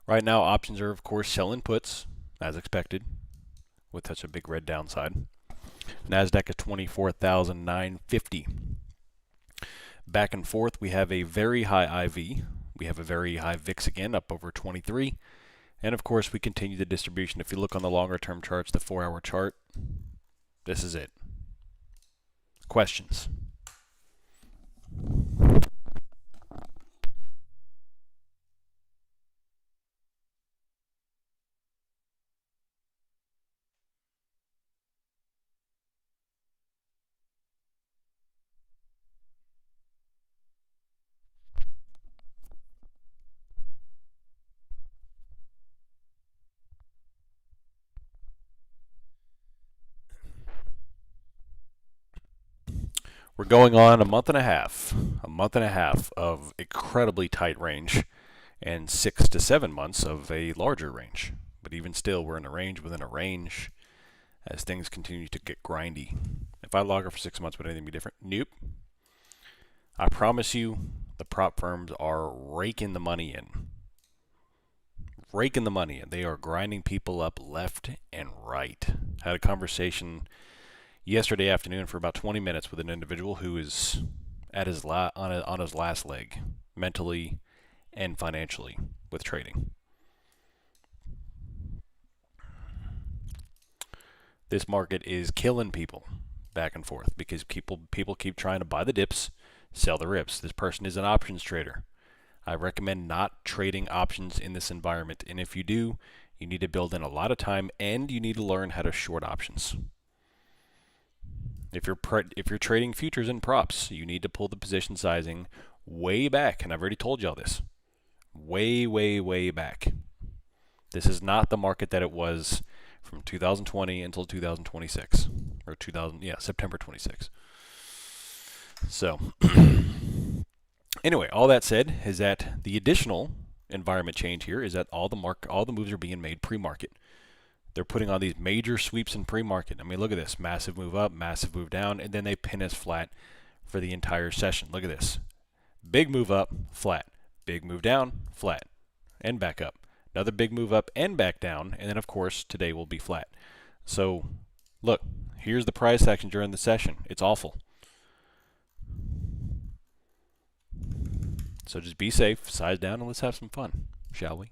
Right now, options are, of course, selling puts, as expected, with such a big red downside. NASDAQ is 24,950. Back and forth, we have a very high IV. We have a very high VIX again, up over 23. And of course, we continue the distribution. If you look on the longer term charts, the 4-hour chart, this is it. Questions? We're going on a month and a half of incredibly tight range and 6 to 7 months of a larger range. But even still, we're in a range within a range as things continue to get grindy. If I log her for 6 months, would anything be different? Nope. I promise you, the prop firms are raking the money in. Raking the money in. They are grinding people up left and right. I had a conversation yesterday afternoon for about 20 minutes with an individual who is at his on his last leg, mentally and financially, with trading. This market is killing people back and forth because people keep trying to buy the dips, sell the rips. This person is an options trader. I recommend not trading options in this environment, and if you do, you need to build in a lot of time and you need to learn how to short options. If you're trading futures and props, you need to pull the position sizing way back, and I've already told you all this. Way back. This is not the market that it was from 2020 until 2026, or September 26. So, anyway, all that said is that the additional environment change here is that all the moves are being made pre-market. They're putting on these major sweeps in pre-market. I mean, look at this. Massive move up, massive move down, and then they pin us flat for the entire session. Look at this. Big move up, flat. Big move down, flat. And back up. Another big move up and back down, and then, of course, today will be flat. So, look. Here's the price action during the session. It's awful. So just be safe, size down, and let's have some fun, shall we?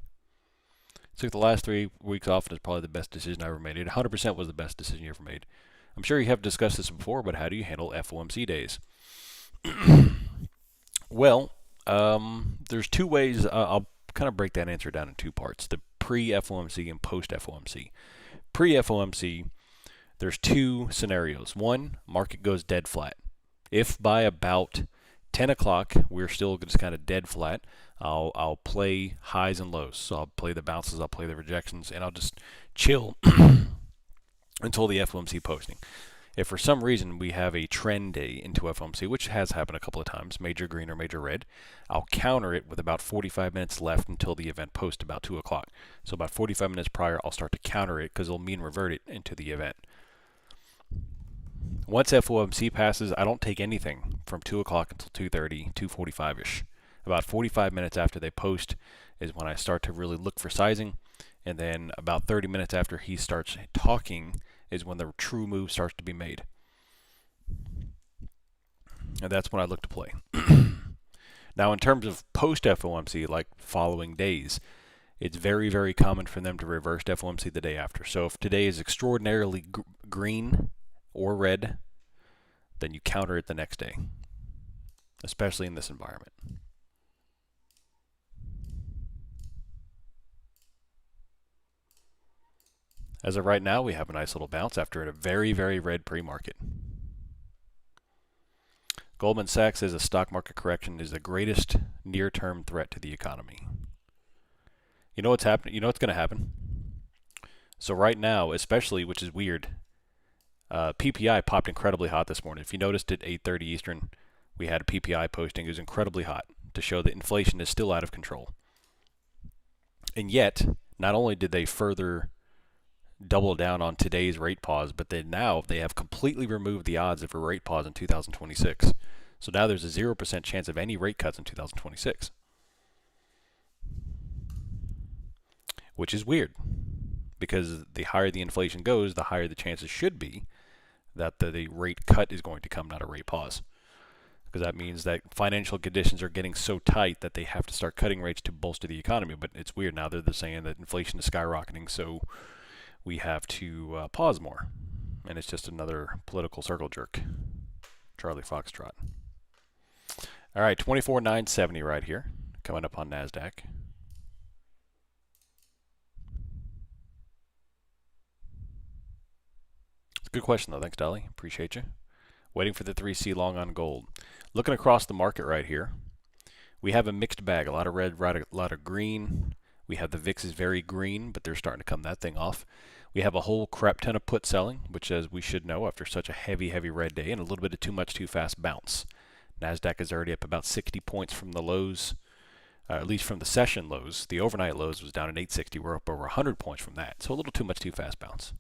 Took the last 3 weeks off, and it's probably the best decision I ever made. It 100% was the best decision you ever made. I'm sure you have discussed this before, but how do you handle FOMC days? Well, there's 2 ways. I'll kind of break that answer down in 2 parts: the pre-FOMC and post-FOMC. Pre-FOMC, there's 2 scenarios. 1, market goes dead flat. If by about 10 o'clock we're still just kind of dead flat, I'll play highs and lows. So I'll play the bounces, I'll play the rejections, and I'll just chill until the FOMC posting. If for some reason we have a trend day into FOMC, which has happened a couple of times, major green or major red, I'll counter it with about 45 minutes left until the event posts about 2 o'clock. So about 45 minutes prior, I'll start to counter it because it'll mean revert it into the event. Once FOMC passes, I don't take anything from 2 o'clock until 2:30, 2:45-ish. About 45 minutes after they post is when I start to really look for sizing, and then about 30 minutes after he starts talking is when the true move starts to be made. And that's when I look to play. Now, in terms of post-FOMC, like following days, it's very common for them to reverse FOMC the day after. So if today is extraordinarily green or red, then you counter it the next day, especially in this environment. As of right now, we have a nice little bounce after a very red pre-market. Goldman Sachs says a stock market correction is the greatest near-term threat to the economy. You know what's happening? You know what's going to happen? So right now, especially, which is weird, PPI popped incredibly hot this morning. If you noticed at 8:30 Eastern, we had a PPI posting. It was incredibly hot to show that inflation is still out of control. And yet, not only did they further double down on today's rate pause, but then now they have completely removed the odds of a rate pause in 2026. So now there's a 0% chance of any rate cuts in 2026. which is weird because the higher the inflation goes, the higher the chances should be that the rate cut is going to come, not a rate pause. Because that means that financial conditions are getting so tight that they have to start cutting rates to bolster the economy. But it's weird now, they're saying that inflation is skyrocketing, so we have to pause more. And it's just another political circle jerk. Charlie Foxtrot. All right, 24,970 right here, coming up on NASDAQ. It's a good question, though. Thanks, Dolly. Appreciate you. Waiting for the 3C long on gold. Looking across the market right here, we have a mixed bag. A lot of red, a lot of green. We have the VIX is very green, but they're starting to come that thing off. We have a whole crap ton of put selling, which, as we should know, after such a heavy red day, and a little bit of too much, too fast bounce. NASDAQ is already up about 60 points from the lows, at least from the session lows. The overnight lows was down at 860. We're up over 100 points from that. So a little too much, too fast bounce.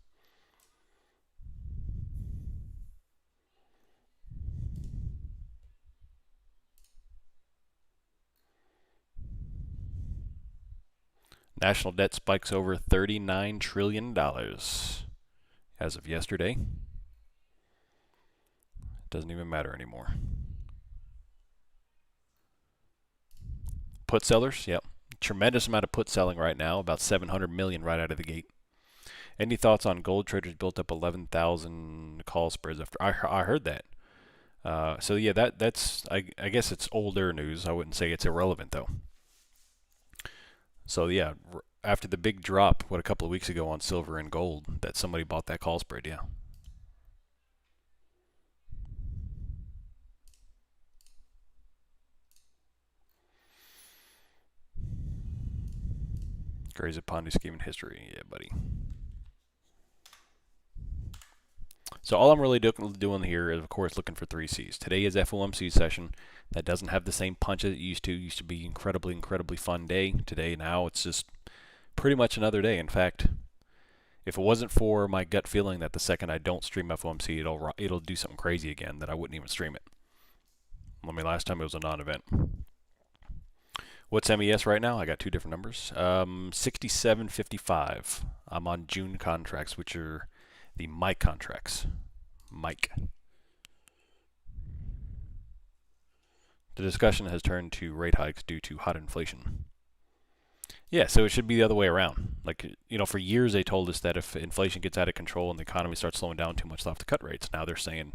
National debt spikes over $39 trillion as of yesterday. Doesn't even matter anymore. Put sellers, yep. Tremendous amount of put selling right now, about 700 million right out of the gate. Any thoughts on gold traders built up 11,000 call spreads after? I heard that. So yeah, that's I guess it's older news. I wouldn't say it's irrelevant though. So yeah, after the big drop, a couple of weeks ago on silver and gold, that somebody bought that call spread, yeah. Greatest Ponzi scheme in history, yeah, buddy. So all I'm really doing here is, of course, looking for 3Cs. Today is FOMC session. That doesn't have the same punch as it used to. It used to be incredibly fun day. Today, now, it's just pretty much another day. In fact, if it wasn't for my gut feeling that the second I don't stream FOMC, it'll do something crazy again, that I wouldn't even stream it. I mean, last time it was a non-event. What's MES right now? I got two different numbers. 67.55. I'm on June contracts, which are the Mike contracts. Mike. The discussion has turned to rate hikes due to hot inflation. Yeah, so it should be the other way around. Like, you know, for years they told us that if inflation gets out of control and the economy starts slowing down too much, they'll have to cut rates. Now they're saying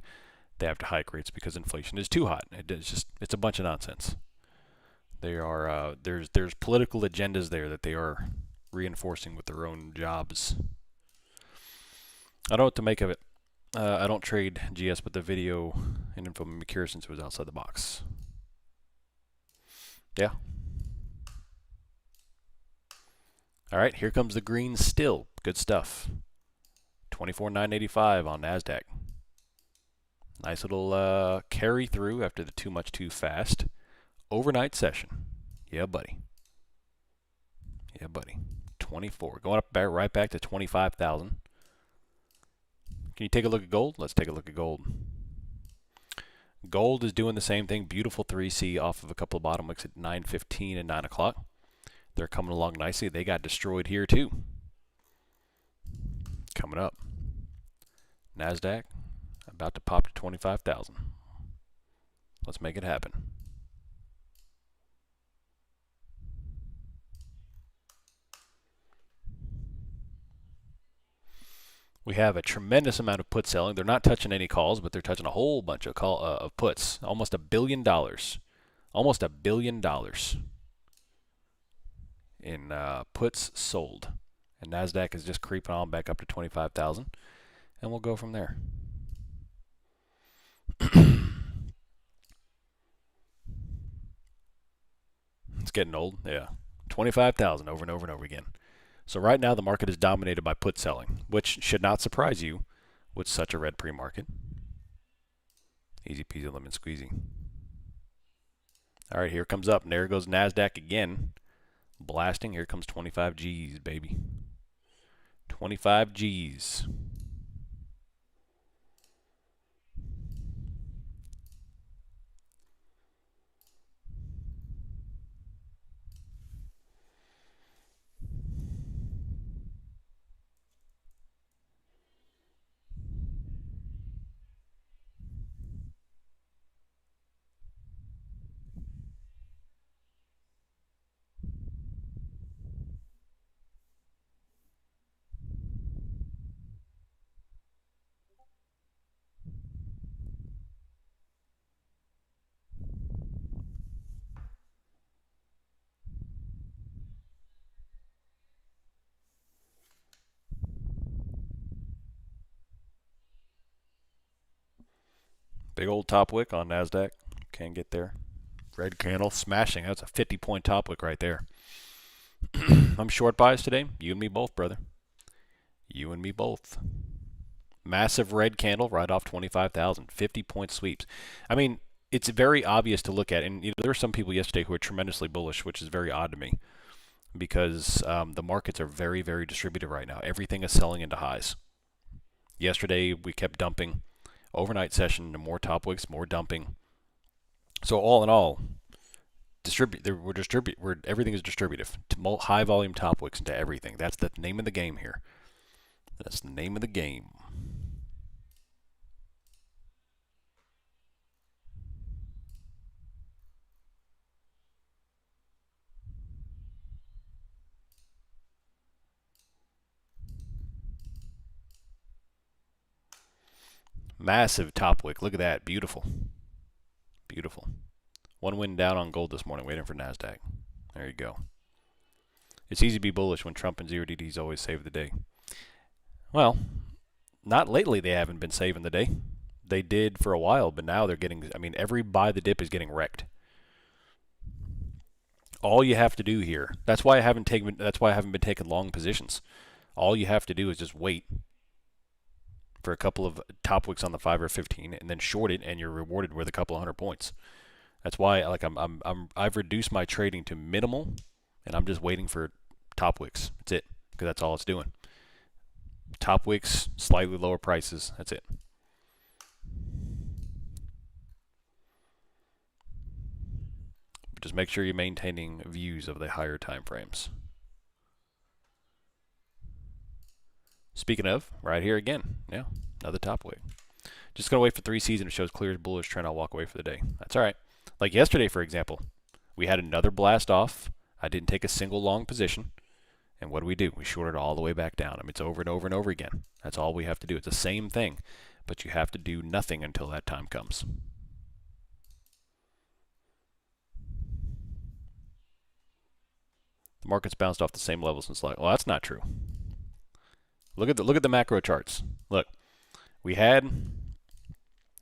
they have to hike rates because inflation is too hot. It's a bunch of nonsense. They are there's political agendas there that they are reinforcing with their own jobs. I don't know what to make of it. I don't trade GS, but the video and info made me curious since it was outside the box. Yeah. All right, here comes the green still. Good stuff. 24,985 on NASDAQ. Nice little carry through after the too much too fast overnight session. Yeah, buddy. Yeah, buddy. 24. Going up right back to 25,000. Can you take a look at gold? Let's take a look at gold. Gold is doing the same thing. Beautiful 3C off of a couple of bottom wicks at 9:15 and 9 o'clock. They're coming along nicely. They got destroyed here too. Coming up. NASDAQ about to pop to 25,000. Let's make it happen. We have a tremendous amount of put selling. They're not touching any calls, but they're touching a whole bunch of of puts. Almost $1 billion. Almost $1 billion in puts sold. And NASDAQ is just creeping on back up to 25,000. And we'll go from there. It's getting old. Yeah. 25,000 over and over and over again. So right now the market is dominated by put selling, which should not surprise you with such a red pre-market. Easy peasy lemon squeezy. All right, here comes up. And there goes NASDAQ again. Blasting. Here comes 25 G's, baby. 25 G's. Big old top wick on NASDAQ. Can't get there. Red candle smashing. That's a 50-point top wick right there. I'm short bias today. You and me both, brother. You and me both. Massive red candle right off 25,000. 50-point sweeps. I mean, it's very obvious to look at. And there were some people yesterday who were tremendously bullish, which is very odd to me because the markets are very, very distributed right now. Everything is selling into highs. Yesterday, we kept dumping. Overnight session, more top wicks, more dumping. So all in all, everything is distributive. High volume top wicks into everything. That's the name of the game here. That's the name of the game. Massive top wick. Look at that. Beautiful. Beautiful. One win down on gold this morning, waiting for NASDAQ. There you go. It's easy to be bullish when Trump and 0DDs always save the day. Well, not lately they haven't been saving the day. They did for a while, but now they're getting, I mean, every buy the dip is getting wrecked. All you have to do here, that's why I haven't been taking long positions. All you have to do is just wait for a couple of top wicks on the 5 or 15 and then short it and you're rewarded with a couple of 100 points. That's why I've reduced my trading to minimal and I'm just waiting for top wicks. That's it, because that's all it's doing. Top wicks, slightly lower prices. That's it. But just make sure you're maintaining views of the higher time frames. Speaking of, right here again. Yeah, another top wick. Just going to wait for 3 Cs and it shows clear bullish trend. I'll walk away for the day. That's all right. Like yesterday, for example, we had another blast off. I didn't take a single long position. And what do? We shorted all the way back down. I mean, it's over and over and over again. That's all we have to do. It's the same thing, but you have to do nothing until that time comes. The market's bounced off the same level since like, well, that's not true. Look at the macro charts. Look, we had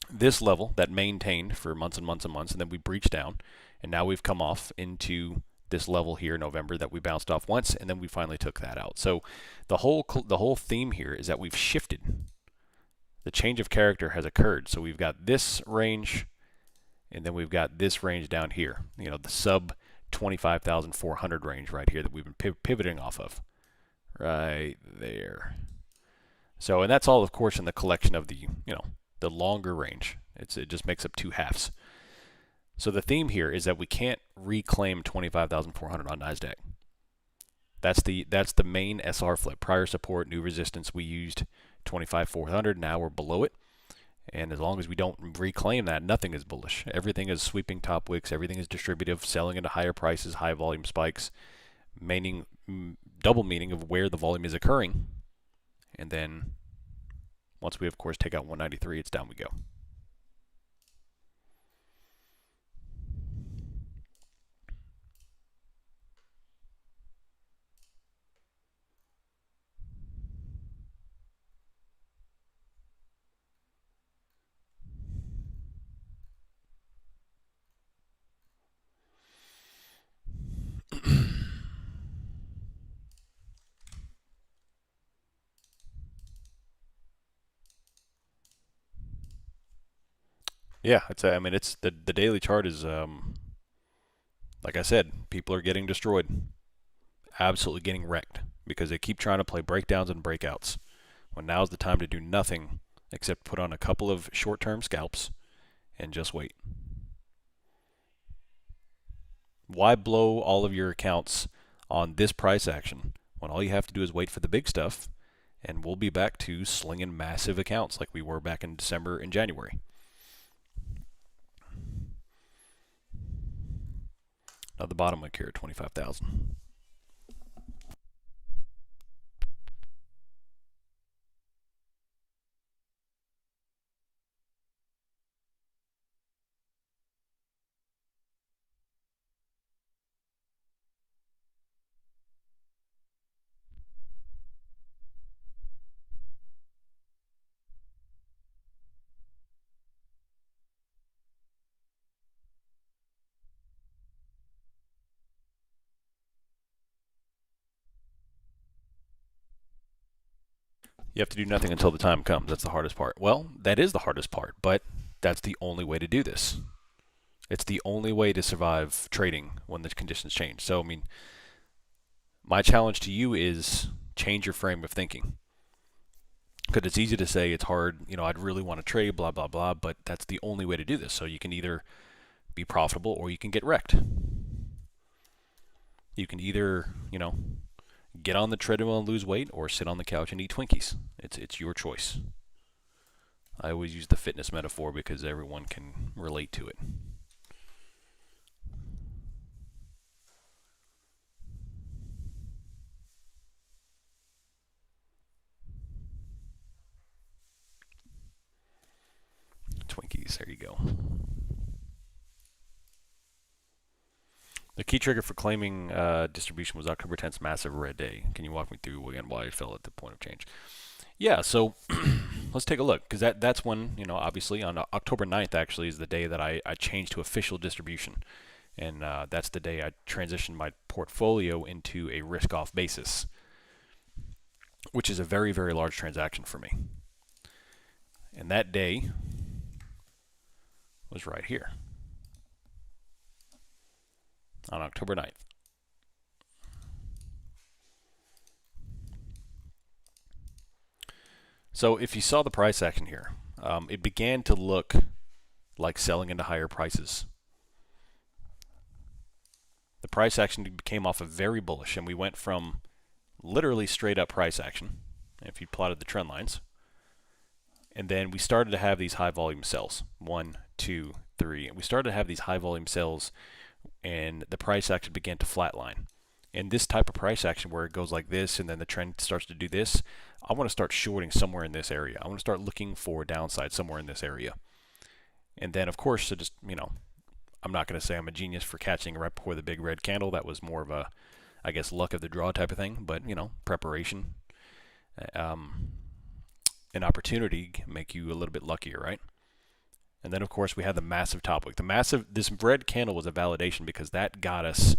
this level that maintained for months and months and months, and then we breached down, and now we've come off into this level here in November that we bounced off once, and then we finally took that out. So the whole theme here is that we've shifted. The change of character has occurred. So we've got this range, and then we've got this range down here. You know, the sub 25,400 range right here that we've been pivoting off of. Right there. So, and that's all, of course, in the collection of the, the longer range. It just makes up 2 halves. So the theme here is that we can't reclaim 25,400 on NASDAQ. That's the main SR flip. Prior support, new resistance. We used 25,400. Now we're below it. And as long as we don't reclaim that, nothing is bullish. Everything is sweeping top wicks. Everything is distributive, selling into higher prices, high volume spikes, meaning double meaning of where the volume is occurring. And then once we, of course, take out 193, it's down we go. Yeah, it's the daily chart is like I said, people are getting destroyed, absolutely getting wrecked because they keep trying to play breakdowns and breakouts. When now's the time to do nothing except put on a couple of short-term scalps and just wait. Why blow all of your accounts on this price action when all you have to do is wait for the big stuff, and we'll be back to slinging massive accounts like we were back in December and January. Now the bottom wick here at 25,000. You have to do nothing until the time comes. That's the hardest part. Well, that is the hardest part, but that's the only way to do this. It's the only way to survive trading when the conditions change. So, I mean, my challenge to you is change your frame of thinking. Because it's easy to say, it's hard, I'd really want to trade, blah, blah, blah, but that's the only way to do this. So you can either be profitable or you can get wrecked. You can either, get on the treadmill and lose weight or sit on the couch and eat Twinkies. It's your choice. I always use the fitness metaphor because everyone can relate to it. Twinkies, there you go. The key trigger for claiming distribution was October 10th's massive red day. Can you walk me through again why it fell at the point of change? Yeah, so let's take a look, because that's when, obviously on October 9th actually is the day that I changed to official distribution. And that's the day I transitioned my portfolio into a risk-off basis, which is a very, very large transaction for me. And that day was right here on October 9th. So if you saw the price action here, it began to look like selling into higher prices. The price action came off of very bullish, and we went from literally straight up price action, if you plotted the trend lines, and then we started to have these high volume sells, 1, 2, 3, and we started to have these high volume sells, and the price action began to flatline. And this type of price action where it goes like this and then the trend starts to do this, I want to start shorting somewhere in this area. I want to start looking for downside somewhere in this area. And then, of course, I'm not going to say I'm a genius for catching right before the big red candle. That was more of a, I guess, luck of the draw type of thing. But, preparation, an opportunity can make you a little bit luckier, right? And then, of course, we had the massive top wick. This red candle was a validation because that got us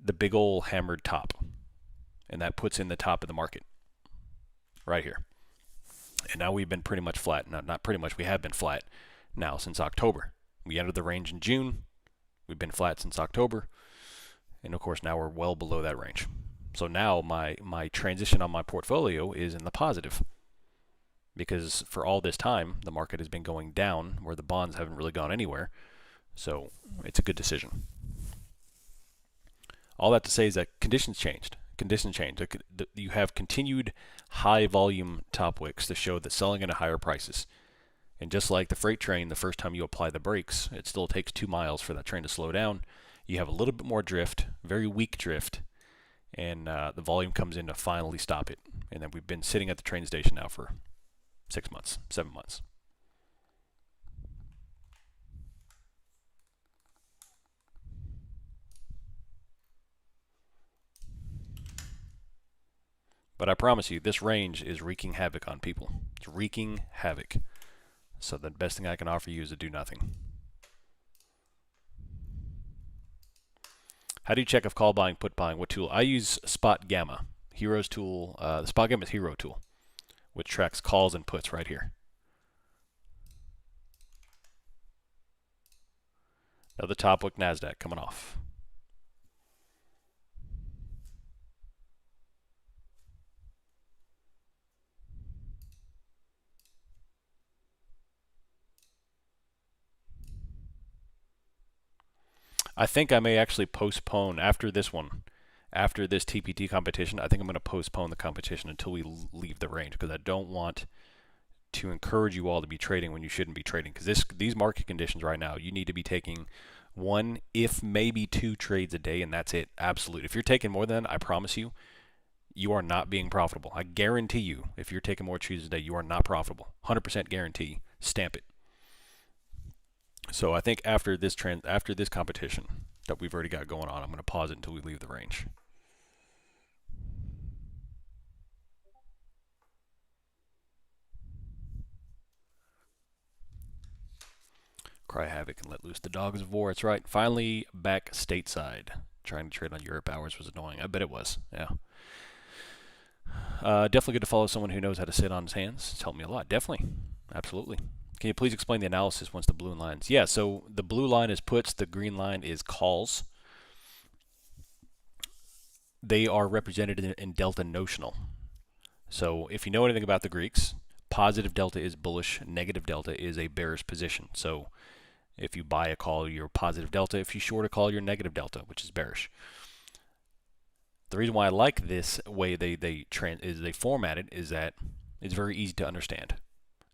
the big old hammered top. And that puts in the top of the market right here. And now we've been pretty much flat. No, not pretty much. We have been flat now since October. We entered the range in June. We've been flat since October. And, of course, now we're well below that range. So now my transition on my portfolio is in the positive. Because for all this time, the market has been going down where the bonds haven't really gone anywhere. So it's a good decision. All that to say is that conditions changed. You have continued high volume top wicks to show that selling at higher prices. And just like the freight train, the first time you apply the brakes, it still takes 2 miles for that train to slow down. You have a little bit more drift, very weak drift, and the volume comes in to finally stop it. And then we've been sitting at the train station now for 6 months, 7 months. But I promise you, this range is wreaking havoc on people. It's wreaking havoc. So the best thing I can offer you is to do nothing. How do you check if call buying, put buying? What tool? I use Spot Gamma. Hero's tool. The Spot Gamma is Hero tool, which tracks calls and puts right here. Now the top wick NASDAQ coming off. I think I may actually postpone after this one, after this TPT competition. I think I'm going to postpone the competition until we leave the range because I don't want to encourage you all to be trading when you shouldn't be trading. Because these market conditions right now, you need to be taking 1, if maybe 2 trades a day, and that's it. Absolutely. If you're taking more than that, I promise you, you are not being profitable. I guarantee you, if you're taking more trades a day, you are not profitable. 100% guarantee. Stamp it. So I think after this competition that we've already got going on, I'm going to pause it until we leave the range. Cry havoc and let loose the dogs of war. That's right. Finally back stateside. Trying to trade on Europe hours was annoying. I bet it was. Yeah. Definitely good to follow someone who knows how to sit on his hands. It's helped me a lot. Definitely. Absolutely. Can you please explain the analysis once the blue line's? Yeah, so the blue line is puts, the green line is calls. They are represented in delta notional. So if you know anything about the Greeks, positive delta is bullish, negative delta is a bearish position. So if you buy a call, you're positive delta. If you short a call, you're negative delta, which is bearish. The reason why I like this way they format it is that it's very easy to understand.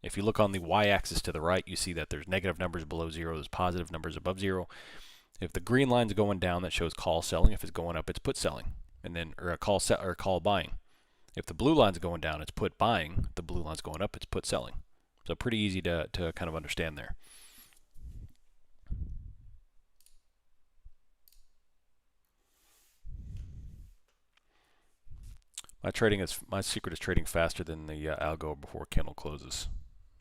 If you look on the y-axis to the right, you see that there's negative numbers below zero, there's positive numbers above zero. If the green line's going down, that shows call selling. If it's going up, it's put selling, and then or call buying. If the blue line's going down, it's put buying. If the blue line's going up, it's put selling. So pretty easy to kind of understand there. My secret is trading faster than the algo before candle closes.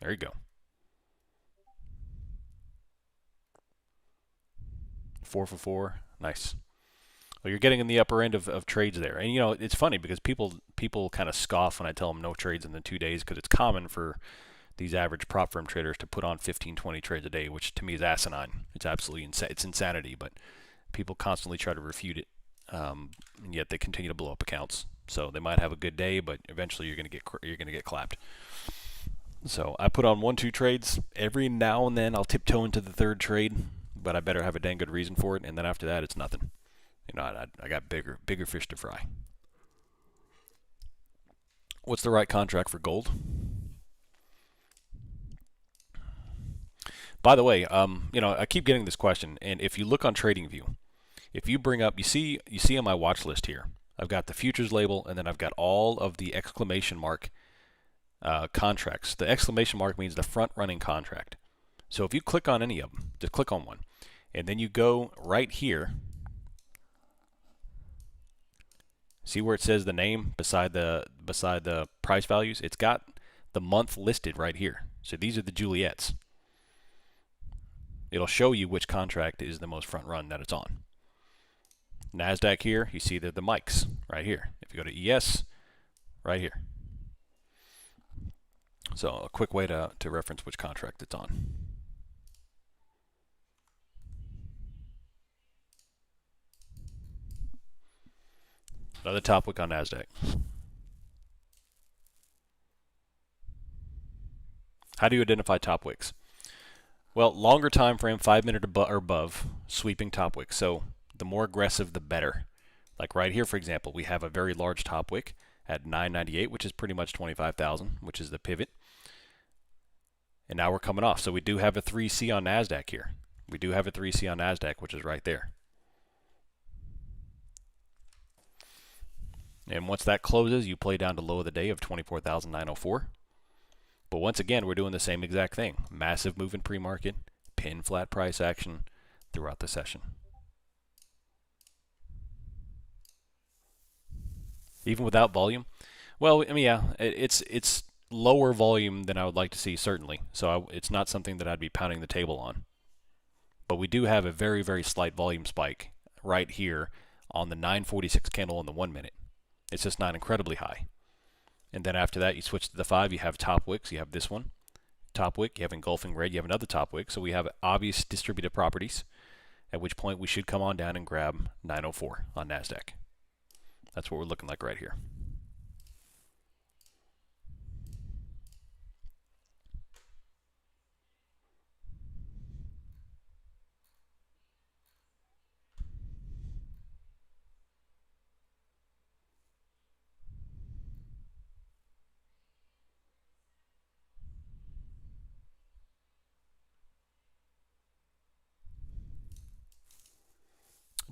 There you go. 4 for 4, nice. Well, you're getting in the upper end of trades there, and you know it's funny because people kind of scoff when I tell them no trades in the 2 days because it's common for these average prop firm traders to put on 15, 20 trades a day, which to me is asinine. It's absolutely it's insanity, but people constantly try to refute it, and yet they continue to blow up accounts. So they might have a good day, but eventually you're going to get clapped. So I put on 1, 2 trades every now and then. I'll tiptoe into the third trade, but I better have a dang good reason for it. And then after that, it's nothing. You know, I got bigger fish to fry. What's the right contract for gold? By the way, you know, I keep getting this question, and if you look on TradingView, if you bring up, you see on my watch list here, I've got the futures label, and then I've got all of the exclamation mark contracts. The exclamation mark means the front running contract. So if you click on any of them, just click on one, and then you go right here. See where it says the name beside the price values? It's got the month listed right here. So these are the Juliets. It'll show you which contract is the most front run that it's on. NASDAQ here, you see the mics right here. If you go to ES, right here. So a quick way to reference which contract it's on. Another top wick on NASDAQ. How do you identify top wicks? Well, longer time frame, 5 minute or above, sweeping top wick. So the more aggressive, the better. Like right here, for example, we have a very large top wick at 998, which is pretty much 25,000, which is the pivot. And now we're coming off. So we do have a 3C on NASDAQ here. We do have a 3C on NASDAQ, which is right there. And once that closes, you play down to low of the day of 24,904. But once again, we're doing the same exact thing. Massive move in pre-market, pin flat price action throughout the session. Even without volume? Well, I mean, yeah, it's lower volume than I would like to see, certainly. So it's not something that I'd be pounding the table on. But we do have a very, very slight volume spike right here on the 946 candle in the 1 minute. It's just not incredibly high. And then after that, you switch to the 5, you have top wicks, you have this one, top wick, you have engulfing red, you have another top wick. So we have obvious distributive properties, at which point we should come on down and grab 904 on NASDAQ. That's what we're looking like right here.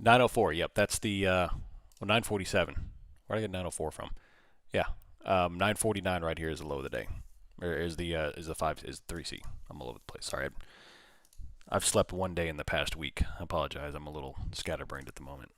$904, yep, that's the 947. Where did I get 904 from? Yeah, 949 right here is the low of the day. Or is the 3C. I'm all over the place. Sorry, I've slept 1 day in the past week. I apologize. I'm a little scatterbrained at the moment.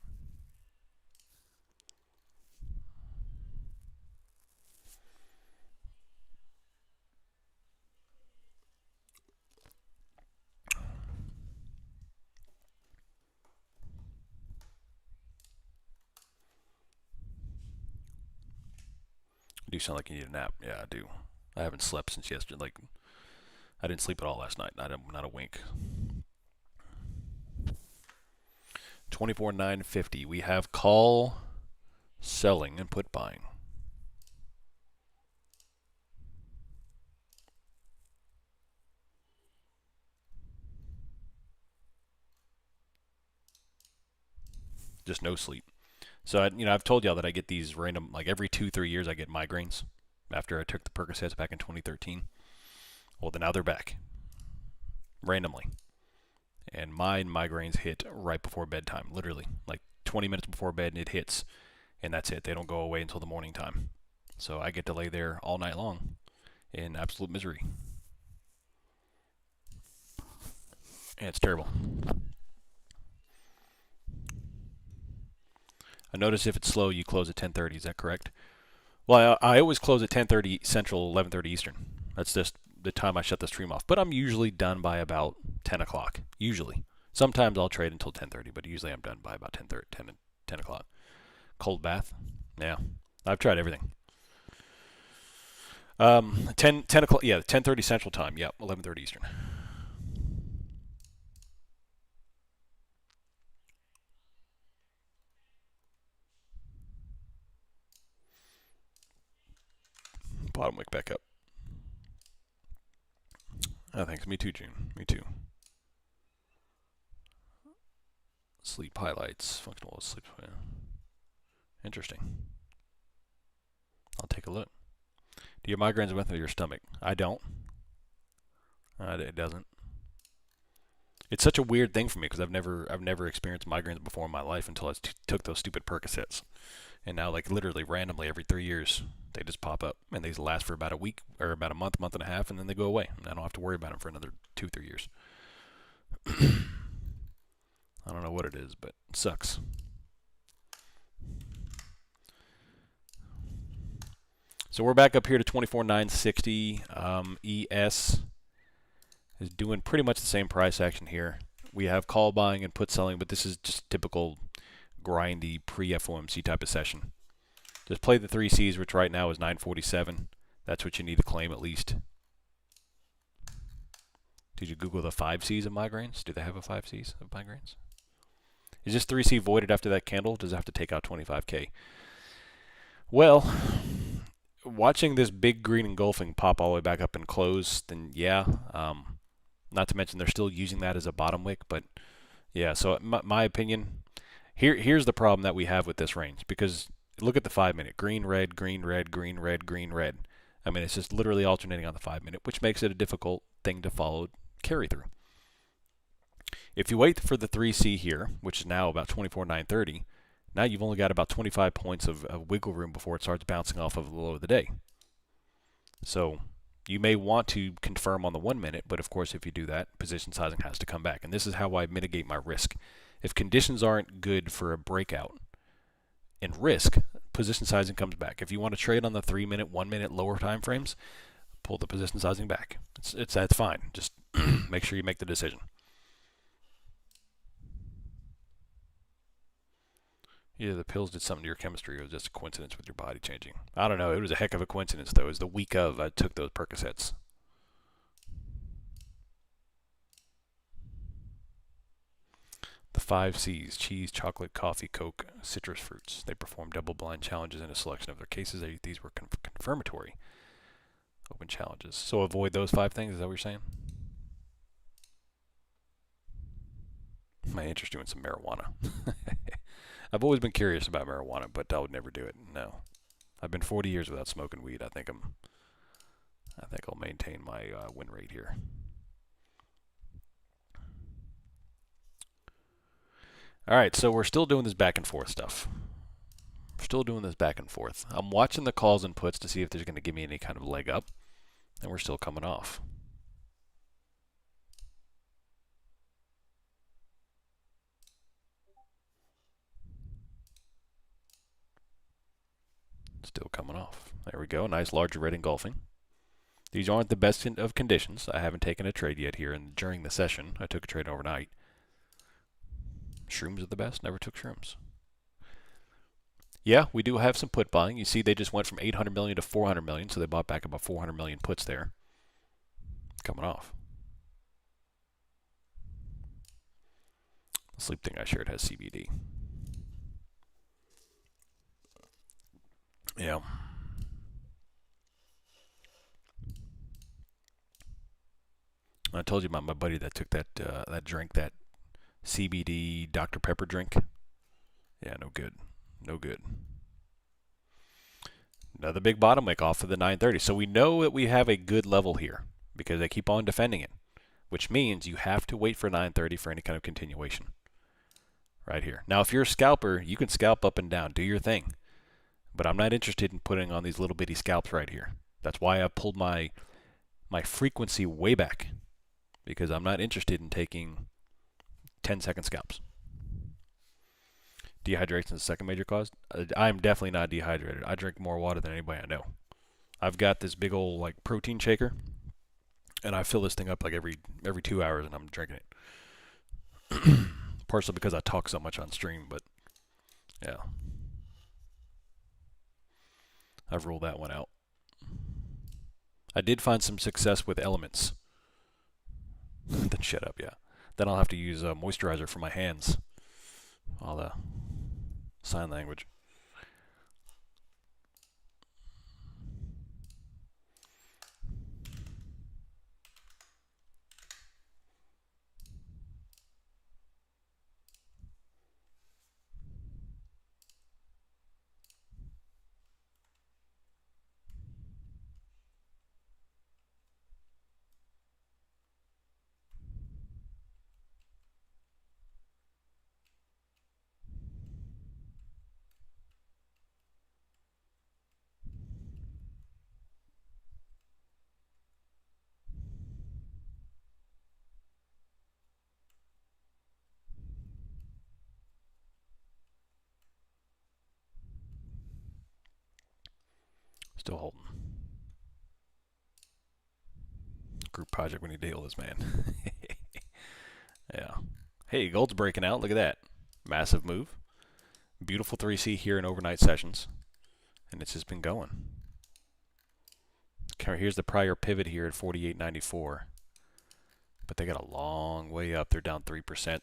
You sound like you need a nap. Yeah, I do. I haven't slept since yesterday. Like, I didn't sleep at all last night. Not a wink. 24,950. We have call selling and put buying. Just no sleep. So, I've told y'all that I get these random, like every 2-3 years I get migraines after I took the Percocets back in 2013. Well, then now they're back. Randomly. And my migraines hit right before bedtime, literally. Like 20 minutes before bed and it hits. And that's it. They don't go away until the morning time. So I get to lay there all night long in absolute misery. And it's terrible. I notice if it's slow, you close at 10:30. Is that correct? Well, I always close at 10:30 Central, 11:30 Eastern. That's just the time I shut the stream off. But I'm usually done by about 10 o'clock. Usually. Sometimes I'll trade until 10:30, but usually I'm done by about 10 o'clock. Cold bath? Yeah. I've tried everything. 10 o'clock, yeah, 10:30 Central Time. Yeah, 11:30 Eastern. Bottom wick back up. Oh, thanks. Me too, June. Me too. Sleep highlights. Functional sleep. Yeah. Interesting. I'll take a look. Do your migraines went through your stomach? I don't. It doesn't. It's such a weird thing for me because I've never experienced migraines before in my life until I took those stupid Percocets. And now, like, literally randomly every 3 years, they just pop up. And they last for about a week or about a month and a half, and then they go away. And I don't have to worry about them for another 2-3 years. I don't know what it is, but it sucks. So we're back up here to 24,960. ES is doing pretty much the same price action here. We have call buying and put selling, but this is just typical grindy pre-FOMC type of session. Just play the 3 Cs, which right now is 947. That's what you need to claim at least. Did you Google the 5 Cs of migraines? Do they have a 5 Cs of migraines? Is this 3C voided after that candle? Does it have to take out 25K? Well, watching this big green engulfing pop all the way back up and close, then yeah. Not to mention they're still using that as a bottom wick, but yeah, so my opinion, here's the problem that we have with this range, because look at the 5-minute. Green, red, green, red, green, red, green, red. I mean, it's just literally alternating on the 5-minute, which makes it a difficult thing to follow carry through. If you wait for the 3C here, which is now about 24,930, now you've only got about 25 points of wiggle room before it starts bouncing off of the low of the day. So you may want to confirm on the 1-minute, but of course if you do that, position sizing has to come back. And this is how I mitigate my risk. If conditions aren't good for a breakout and risk, position sizing comes back. If you want to trade on the 3-minute, 1-minute lower time frames, pull the position sizing back. That's fine. Just make sure you make the decision. Either the pills did something to your chemistry or it was just a coincidence with your body changing. I don't know. It was a heck of a coincidence, though. It was the week of I took those Percocets. The 5 Cs: cheese, chocolate, coffee, Coke, citrus fruits. They performed double-blind challenges in a selection of their cases. These were confirmatory open challenges. So avoid those 5 things. Is that what you're saying? My interest doing some marijuana. I've always been curious about marijuana, but I would never do it. No, I've been 40 years without smoking weed. I think I'll maintain my win rate here. All right, so we're still doing this back and forth stuff. We're still doing this back and forth. I'm watching the calls and puts to see if there's going to give me any kind of leg up, and we're still coming off. Still coming off. There we go. Nice larger red engulfing. These aren't the best of conditions. I haven't taken a trade yet here during the session. I took a trade overnight. Shrooms are the best. Never took shrooms. Yeah, we do have some put buying. You see they just went from 800 million to 400 million, so they bought back about 400 million puts there. Coming off. The sleep thing I shared has CBD. Yeah. I told you about my buddy that took that drink, that CBD Dr. Pepper drink. Yeah, no good. No good. Another big bottom wick off of the 930. So we know that we have a good level here because they keep on defending it, which means you have to wait for 930 for any kind of continuation. Right here. Now, if you're a scalper, you can scalp up and down. Do your thing. But I'm not interested in putting on these little bitty scalps right here. That's why I pulled my frequency way back, because I'm not interested in taking 10-second scalps. Dehydration is the second major cause. I'm definitely not dehydrated. I drink more water than anybody I know. I've got this big old like protein shaker, and I fill this thing up like every 2 hours, and I'm drinking it. Partially because I talk so much on stream, but yeah, I've ruled that one out. I did find some success with elements. Then shut up, yeah. Then I'll have to use moisturizer for my hands. All the sign language. Still holding. Group project, we need to heal this man. Yeah. Hey, gold's breaking out. Look at that. Massive move. Beautiful 3C here in overnight sessions. And it's just been going. Okay, here's the prior pivot here at 48.94. But they got a long way up. They're down 3%.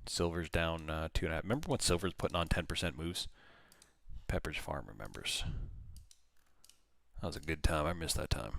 Silver's down 2.5%. Remember when silver's putting on 10% moves? Pepperidge Farm remembers. That was a good time. I missed that time.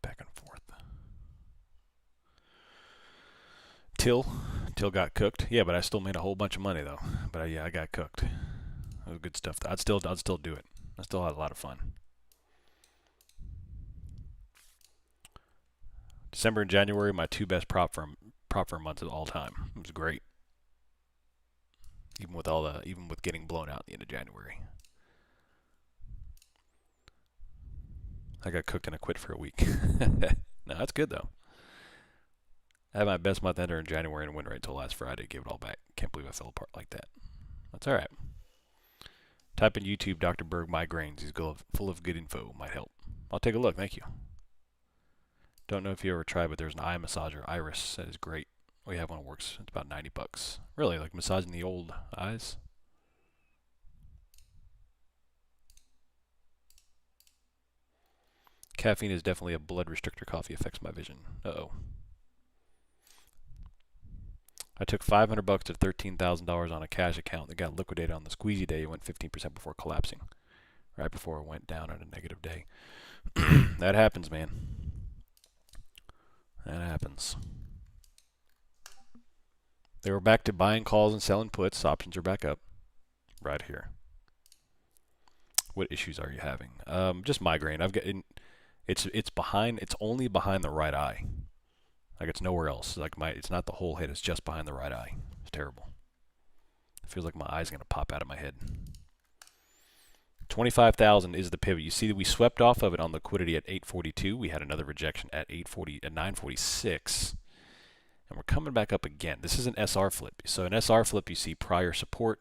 Back and forth. Till got cooked. Yeah, but I still made a whole bunch of money though. But yeah, I got cooked. That was good stuff. I'd still do it. I still had a lot of fun. December and January, my two best prop firm months of all time. It was great. Even with getting blown out at the end of January. I got cooked and I quit for a week. No, that's good though. I had my best month enter in January and win right until last Friday. Gave it all back. Can't believe I fell apart like that. That's all right. Type in YouTube Dr. Berg migraines. He's full of good info. Might help. I'll take a look. Thank you. Don't know if you ever tried, but there's an eye massager, Iris. That is great. We have one that works. It's about $90. Really, like massaging the old eyes. Caffeine is definitely a blood restrictor. Coffee affects my vision. Uh-oh. I took $500 to $13,000 on a cash account that got liquidated on the squeezy day. It went 15% before collapsing. right before it went down on a negative day. That happens, man. That happens. They were back to buying calls and selling puts. Options are back up right here. What issues are you having? Just migraine. It's behind. It's only behind the right eye. Like it's nowhere else. Like it's not the whole head. It's just behind the right eye. It's terrible. It feels like my eye's gonna pop out of my head. 25,000 is the pivot. You see that we swept off of it on liquidity at 842. We had another rejection at 946. And we're coming back up again. This is an SR flip. So an SR flip, you see prior support,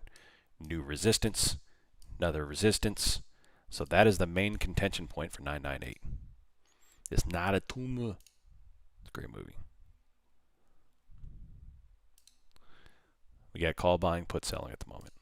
new resistance, another resistance. So that is the main contention point for 998. It's not a tumor. It's a great movie. We got call buying, put selling at the moment.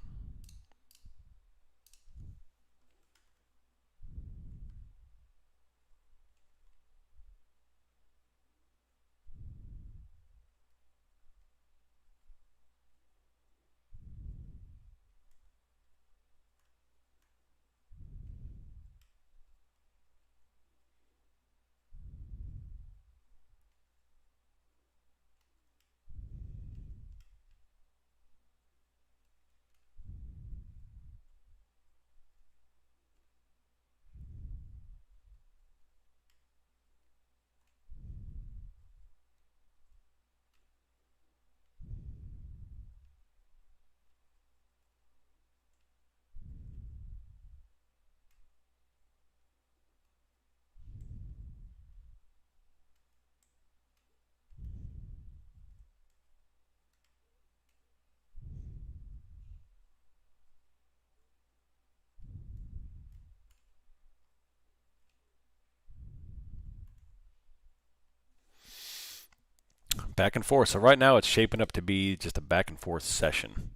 Back and forth. So right now it's shaping up to be just a back and forth session.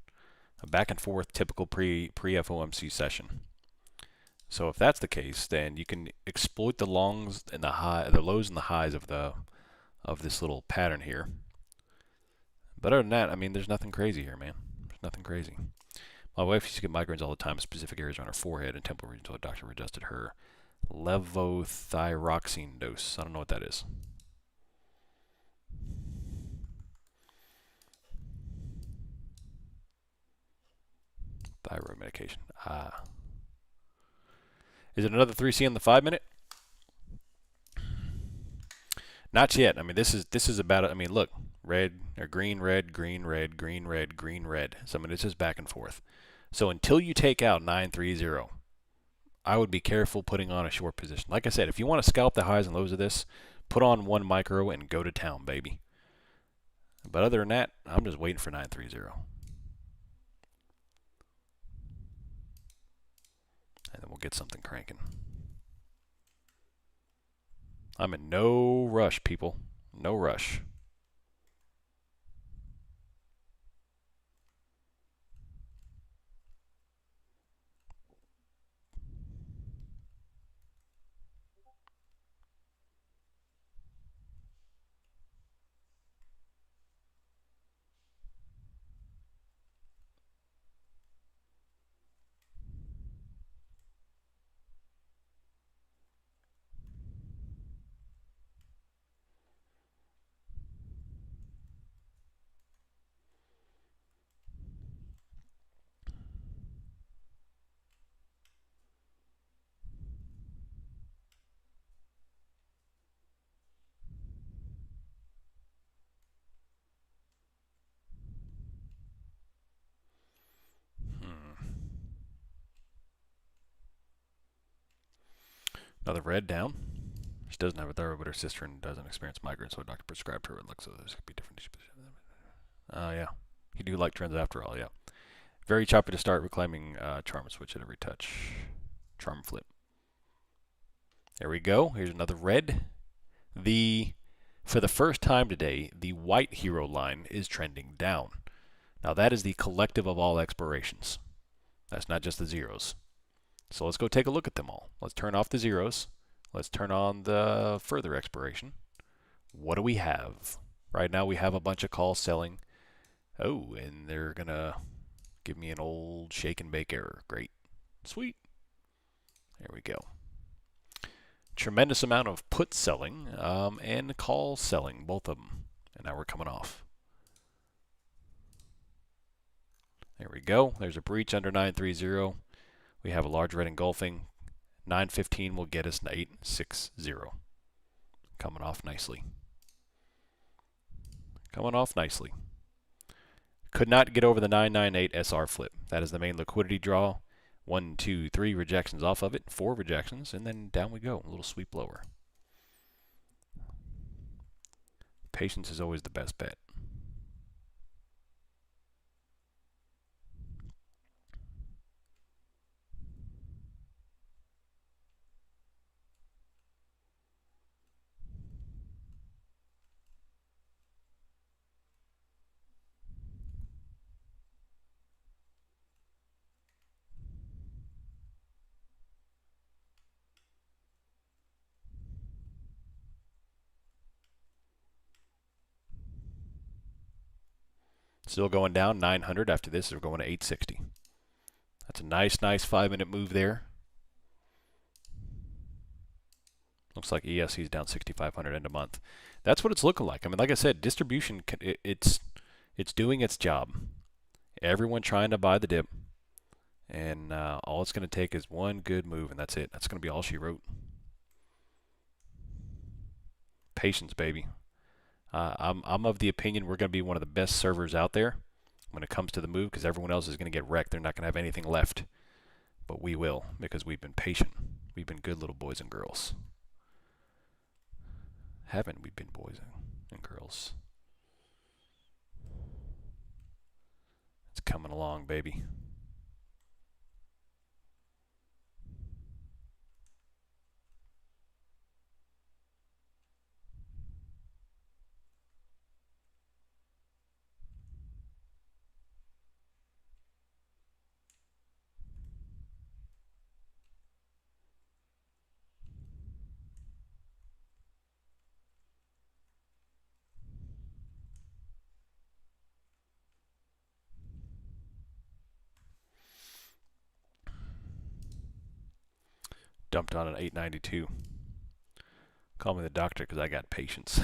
A back and forth typical pre-FOMC session. So if that's the case, then you can exploit the longs and the lows and the highs of this little pattern here. But other than that, I mean, there's nothing crazy here, man. There's nothing crazy. My wife used to get migraines all the time in specific areas on her forehead and temple region until a doctor adjusted her levothyroxine dose. I don't know what that is. Thyroid medication. Is it another 3C on the 5-minute? Not yet. I mean, this is about. I mean, look, red or green, red, green, red, green, red, green, red. So I mean, it's just back and forth. So until you take out 930, I would be careful putting on a short position. Like I said, if you want to scalp the highs and lows of this, put on one micro and go to town, baby. But other than that, I'm just waiting for 930. And then we'll get something cranking. I'm in no rush, people. No rush. Another red down. She doesn't have a thyroid, but her sister doesn't experience migraine, so a doctor prescribed her. It looks like this could be different. Yeah. You do like trends after all, yeah. Very choppy to start, reclaiming charm switch at every touch. Charm flip. There we go. Here's another red. For the first time today, the white hero line is trending down. Now that is the collective of all expirations. That's not just the zeros. So let's go take a look at them all. Let's turn off the zeros. Let's turn on the further expiration. What do we have? Right now we have a bunch of calls selling. Oh, and they're going to give me an old shake and bake error. Great. Sweet. There we go. Tremendous amount of put selling and call selling, both of them. And now we're coming off. There we go. There's a breach under 930. We have a large red engulfing. 915 will get us 860. Coming off nicely. Coming off nicely. Could not get over the 998 SR flip. That is the main liquidity draw. 1, 2, 3 rejections off of it. 4 rejections, and then down we go. A little sweep lower. Patience is always the best bet. Still going down 900 after this. We're going to 860. That's a nice 5-minute move there. Looks like ESC is down 6,500 end of month. That's what it's looking like. I mean, like I said, distribution, it's doing its job. Everyone trying to buy the dip. And all it's going to take is one good move, and that's it. That's going to be all she wrote. Patience, baby. I'm of the opinion we're going to be one of the best servers out there when it comes to the move, because everyone else is going to get wrecked. They're not going to have anything left. But we will, because we've been patient. We've been good little boys and girls. Haven't we been boys and girls? It's coming along, baby. Dumped on an 892. Call me the doctor because I got patience.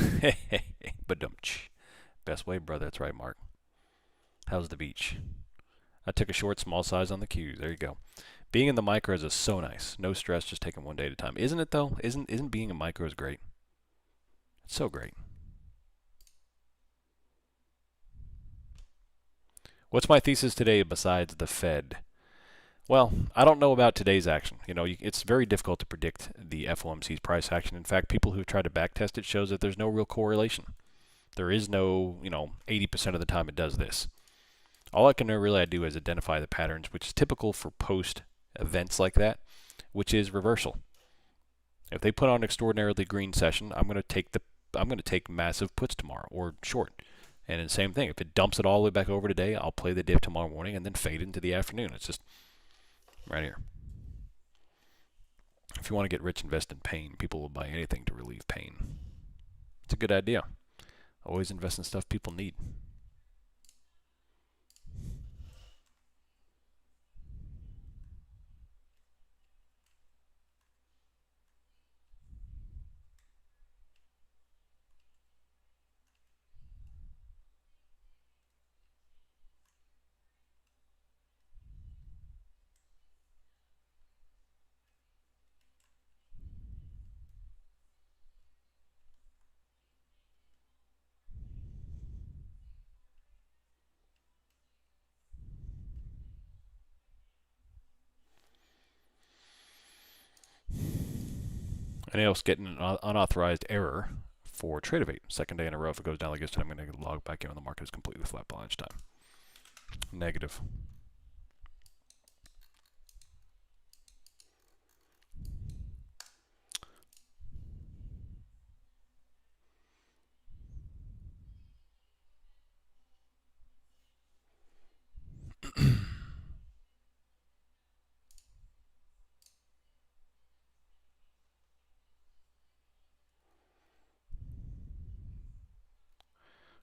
But best way, brother. That's right, Mark. How's the beach? I took a short, small size on the Qs. There you go. Being in the micros is so nice. No stress, just taking one day at a time. Isn't it, though? Isn't being in micros great? It's so great. What's my thesis today besides the Fed? Well, I don't know about today's action. You know, it's very difficult to predict the FOMC's price action. In fact, people who try to backtest it shows that there's no real correlation. There is no, 80% of the time it does this. All I can really do is identify the patterns, which is typical for post events like that, which is reversal. If they put on an extraordinarily green session, I'm going to take massive puts tomorrow or short. And the same thing, if it dumps it all the way back over today, I'll play the dip tomorrow morning and then fade into the afternoon. It's just right here. If you want to get rich, invest in pain. People will buy anything to relieve pain. It's a good idea. Always invest in stuff people need. Anyone else getting an unauthorized error for Tradevate? Second day in a row. If it goes down like this, I'm going to log back in when the market is completely flat by lunchtime. Negative.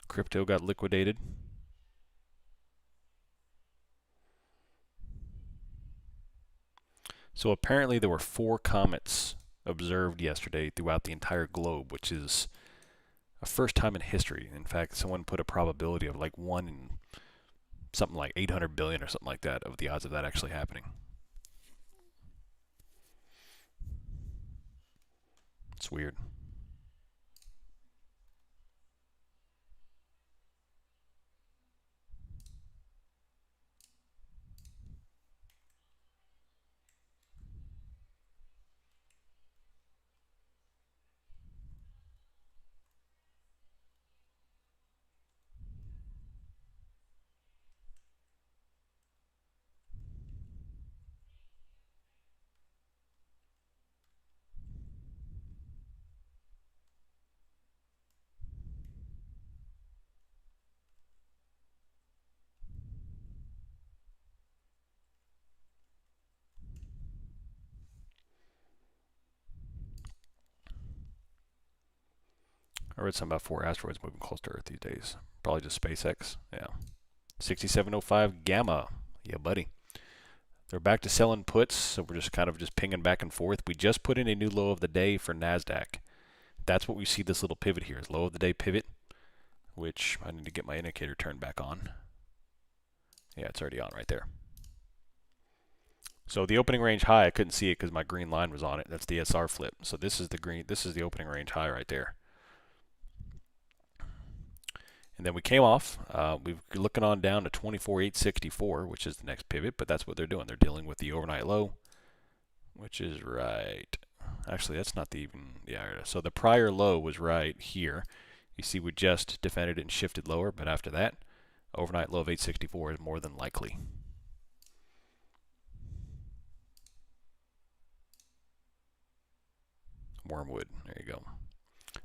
Crypto got liquidated. So apparently there were 4 comets observed yesterday throughout the entire globe, which is a first time in history. In fact, someone put a probability of like 1 in something like 800 billion or something like that of the odds of that actually happening. It's weird. I read something about 4 asteroids moving close to Earth these days. Probably just SpaceX. Yeah. 6705 Gamma. Yeah, buddy. They're back to selling puts, so we're just kind of just pinging back and forth. We just put in a new low of the day for NASDAQ. That's what we see this little pivot here, is low of the day pivot, which I need to get my indicator turned back on. Yeah, it's already on right there. So the opening range high, I couldn't see it because my green line was on it. That's the SR flip. So this is the opening range high right there. And then we came off. We're looking on down to 24,864, which is the next pivot, but that's what they're doing. They're dealing with the overnight low, which is right. Actually, that's not the even, yeah. So the prior low was right here. You see we just defended it and shifted lower, but after that, overnight low of 864 is more than likely. Wormwood, there you go.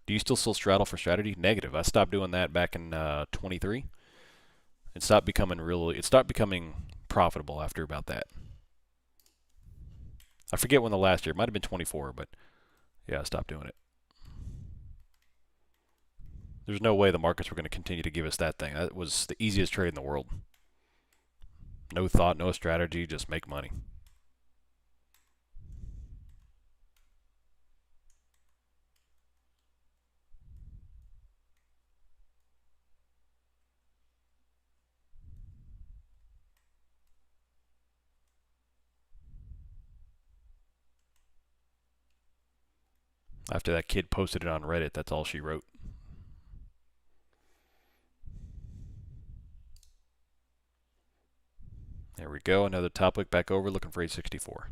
Do you still straddle for strategy? Negative. I stopped doing that back in 23. It stopped becoming profitable after about that. I forget when the last year, it might have been 24, but yeah, I stopped doing it. There's no way the markets were going to continue to give us that thing. That was the easiest trade in the world. No thought, no strategy, just make money. After that kid posted it on Reddit, that's all she wrote. There we go. Another top wick back over, looking for 864.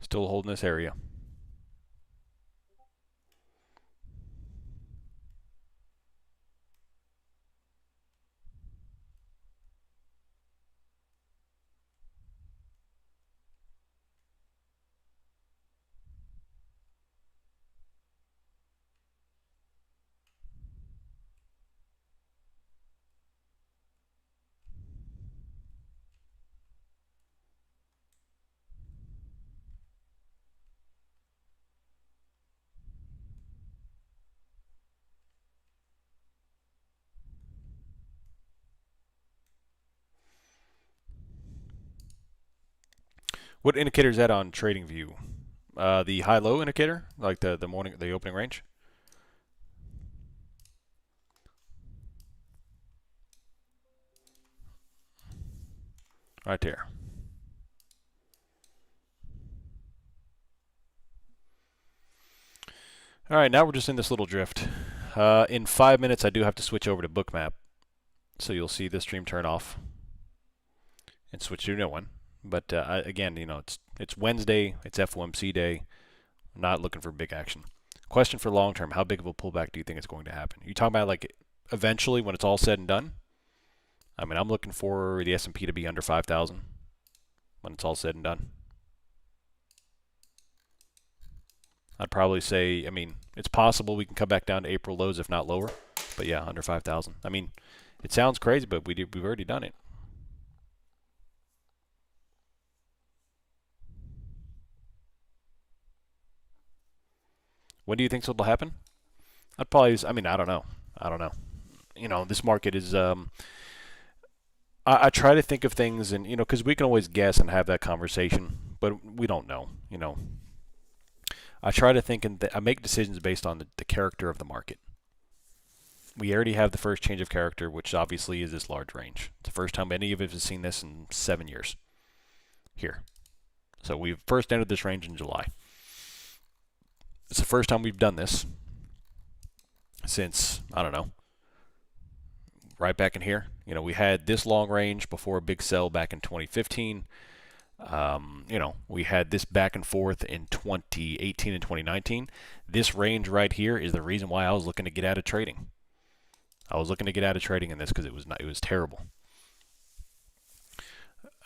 Still holding this area. What indicator is that on TradingView? The high-low indicator, like the opening range. right there. All right, now we're just in this little drift. In 5 minutes, I do have to switch over to Bookmap. So you'll see this stream turn off and switch to a new one. But again, you know, it's Wednesday, it's FOMC day. I'm not looking for big action. Question for long term, how big of a pullback do you think is going to happen? You talking about like eventually when it's all said and done? I mean, I'm looking for the S&P to be under 5,000 when it's all said and done. I'd probably say, I mean, it's possible we can come back down to April lows, if not lower. But yeah, under 5,000. I mean, it sounds crazy, but we've already done it. When do you think this will happen? I'd probably, I mean, I don't know. You know, this market is, I try to think of things and, you know, because we can always guess and have that conversation, but we don't know, you know. I try to think and I make decisions based on the character of the market. We already have the first change of character, which obviously is this large range. It's the first time any of us have seen this in 7 years here. So we've first entered this range in July. It's the first time we've done this since, I don't know, right back in here. You know, we had this long range before a big sell back in 2015. You know, we had this back and forth in 2018 and 2019. This range right here is the reason why I was looking to get out of trading. I was looking to get out of trading in this because it was terrible.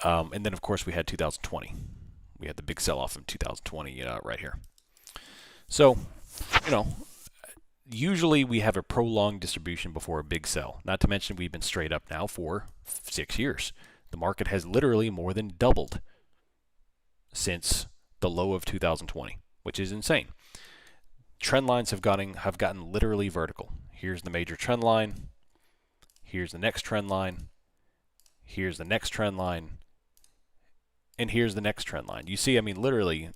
And then of course we had 2020. We had the big sell-off in 2020 right here. So, you know, usually we have a prolonged distribution before a big sell. Not to mention we've been straight up now for 6 years. The market has literally more than doubled since the low of 2020, which is insane. Trend lines have gotten literally vertical. Here's the major trend line. Here's the next trend line. Here's the next trend line. And here's the next trend line. You see, I mean, literally,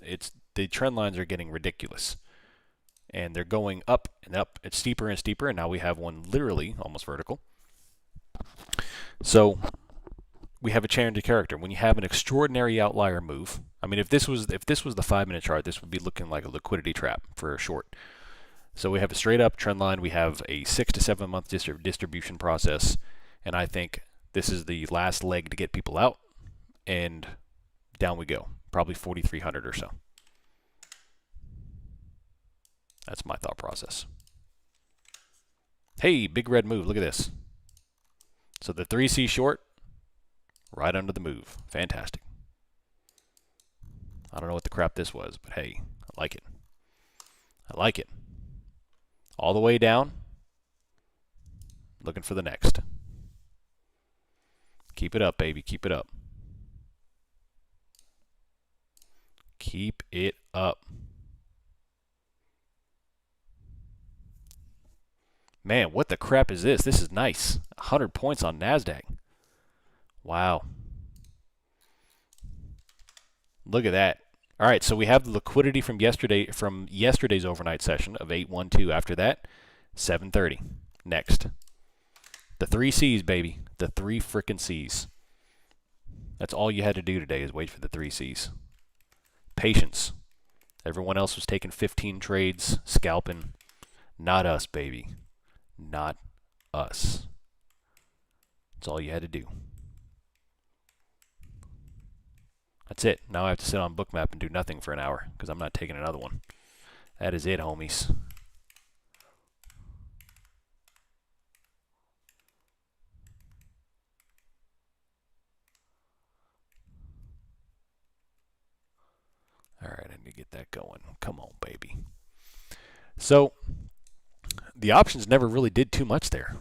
the trend lines are getting ridiculous. And they're going up and up. It's steeper and steeper, and now we have one literally almost vertical. So we have a change of character. When you have an extraordinary outlier move, I mean, if this was the 5-minute chart, this would be looking like a liquidity trap for a short. So we have a straight up trend line. We have a 6 to 7 month distribution process, and I think this is the last leg to get people out, and down we go, probably 4,300 or so. That's my thought process. Hey, big red move. Look at this. So the 3C short, right under the move. Fantastic. I don't know what the crap this was, but hey, I like it. I like it. All the way down. Looking for the next. Keep it up, baby. Keep it up. Keep it up. Man, what the crap is this? This is nice. 100 points on NASDAQ. Wow. Look at that. All right, so we have the liquidity from yesterday's overnight session of 812. After that, 730. Next. The 3 C's, baby. The 3 frickin' C's. That's all you had to do today is wait for the 3 C's. Patience. Everyone else was taking 15 trades, scalping. Not us, baby. Not us. That's all you had to do. That's it. Now I have to sit on Bookmap and do nothing for an hour because I'm not taking another one. That is it, homies. All right, I need to get that going. Come on, baby. So the options never really did too much there.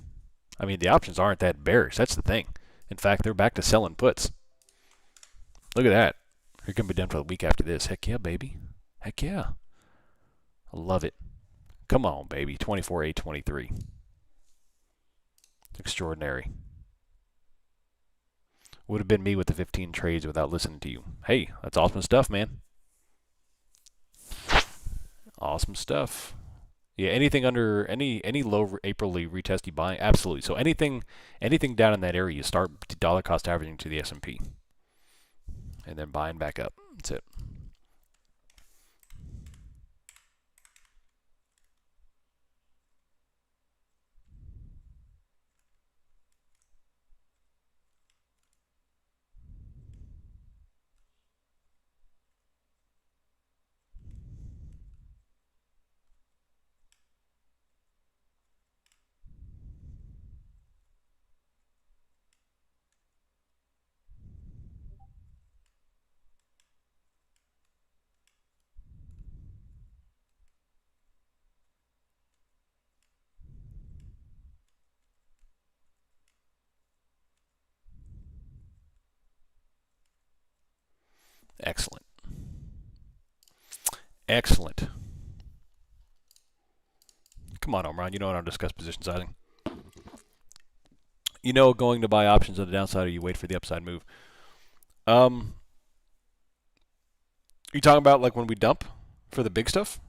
I mean, the options aren't that bearish. That's the thing. In fact, they're back to selling puts. Look at that. You're going to be done for the week after this. Heck yeah, baby. Heck yeah. I love it. Come on, baby. 24,823. It's extraordinary. Would have been me with the 15 trades without listening to you. Hey, that's awesome stuff, man. Awesome stuff. Yeah, anything under any low April retesty buying, absolutely. So anything down in that area, you start dollar cost averaging to the S&P. and then buying back up. That's it. Excellent. Excellent. Come on, Omron. You know how to discuss position sizing. You know going to buy options on the downside or you wait for the upside move. You talking about like when we dump for the big stuff?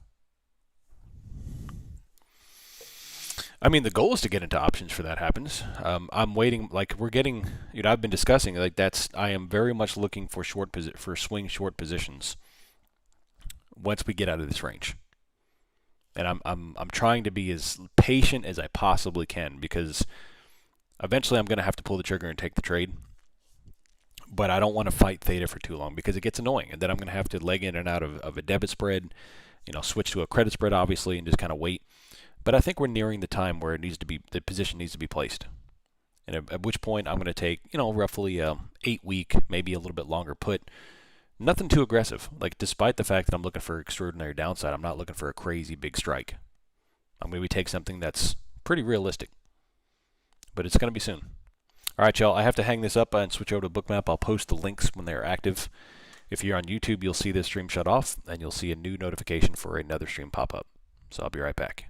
I mean, the goal is to get into options for that happens. I'm waiting, like we're getting, I've been discussing, like I am very much looking for swing short positions once we get out of this range. And I'm trying to be as patient as I possibly can because eventually I'm going to have to pull the trigger and take the trade. But I don't want to fight theta for too long because it gets annoying. And then I'm going to have to leg in and out of a debit spread, switch to a credit spread, obviously, and just kind of wait. But I think we're nearing the time where the position needs to be placed. And at which point I'm going to take, roughly 8-week, maybe a little bit longer put. Nothing too aggressive. Like, despite the fact that I'm looking for extraordinary downside, I'm not looking for a crazy big strike. I'm going to take something that's pretty realistic. But it's going to be soon. All right, y'all, I have to hang this up and switch over to Bookmap. I'll post the links when they're active. If you're on YouTube, you'll see this stream shut off, and you'll see a new notification for another stream pop up. So I'll be right back.